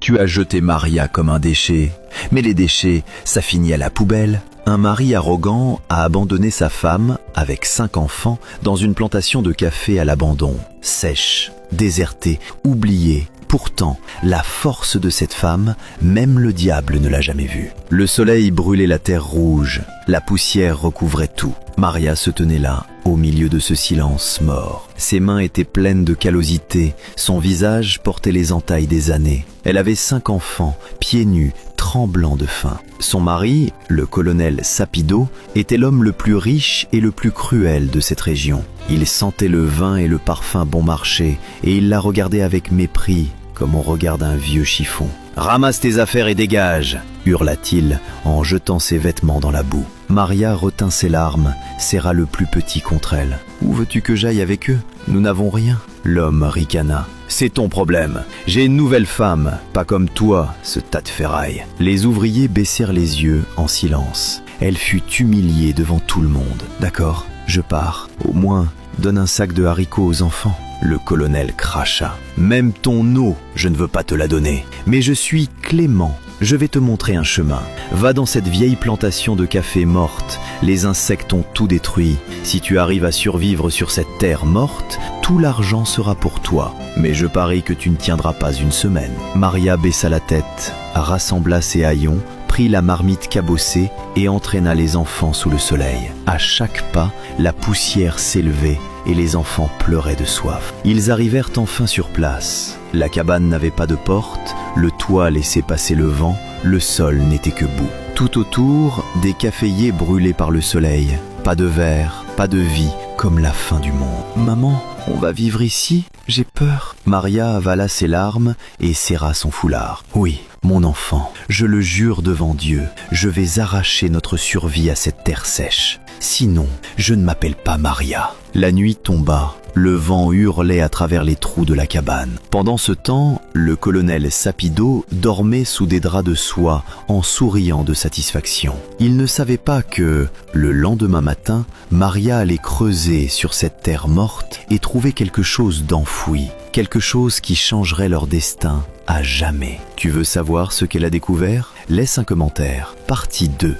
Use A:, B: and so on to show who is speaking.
A: Tu as jeté Maria comme un déchet. Mais les déchets, ça finit à la poubelle. Un mari arrogant a abandonné sa femme, avec 5 enfants, dans une plantation de café à l'abandon, sèche, désertée, oubliée. Pourtant, la force de cette femme, même le diable ne l'a jamais vue. Le soleil brûlait la terre rouge, la poussière recouvrait tout. Maria se tenait là, au milieu de ce silence mort. Ses mains étaient pleines de callosité, son visage portait les entailles des années. Elle avait 5 enfants, pieds nus, tremblants de faim. Son mari, le colonel Sapido, était l'homme le plus riche et le plus cruel de cette région. Il sentait le vin et le parfum bon marché, et il la regardait avec mépris, comme on regarde un vieux chiffon. « Ramasse tes affaires et dégage !» hurla-t-il en jetant ses vêtements dans la boue. Maria retint ses larmes, serra le plus petit contre elle. « Où veux-tu que j'aille avec eux? Nous n'avons rien. » L'homme ricana. « C'est ton problème. J'ai une nouvelle femme, pas comme toi, ce tas de ferraille. » Les ouvriers baissèrent les yeux en silence. Elle fut humiliée devant tout le monde. « D'accord, je pars. Au moins, donne un sac de haricots aux enfants. » Le colonel cracha. « Même ton eau, je ne veux pas te la donner. Mais je suis clément. Je vais te montrer un chemin. Va dans cette vieille plantation de café morte. Les insectes ont tout détruit. Si tu arrives à survivre sur cette terre morte, tout l'argent sera pour toi. Mais je parie que tu ne tiendras pas une semaine. » Maria baissa la tête, rassembla ses haillons, prit la marmite cabossée et entraîna les enfants sous le soleil. À chaque pas, la poussière s'élevait et les enfants pleuraient de soif. Ils arrivèrent enfin sur place. La cabane n'avait pas de porte, le toit laissait passer le vent, le sol n'était que boue. Tout autour, des caféiers brûlés par le soleil. Pas de verre, pas de vie, comme la fin du monde. « Maman, on va vivre ici? J'ai peur. » Maria avala ses larmes et serra son foulard. « Oui, mon enfant, je le jure devant Dieu, je vais arracher notre survie à cette terre sèche. Sinon, je ne m'appelle pas Maria. » La nuit tomba. Le vent hurlait à travers les trous de la cabane. Pendant ce temps, le colonel Sapido dormait sous des draps de soie en souriant de satisfaction. Il ne savait pas que, le lendemain matin, Maria allait creuser sur cette terre morte et trouver quelque chose d'enfoui, quelque chose qui changerait leur destin à jamais. Tu veux savoir ce qu'elle a découvert? Laisse un commentaire. Partie 2.